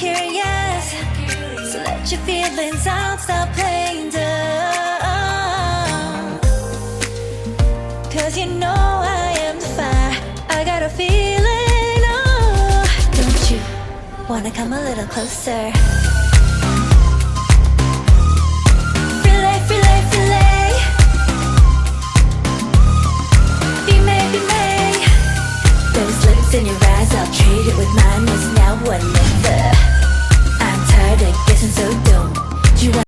curious, so let your feelings out, stop playing dumb. Cause you know I am the fire, I got a feeling, oh. Don't you wanna come a little closer?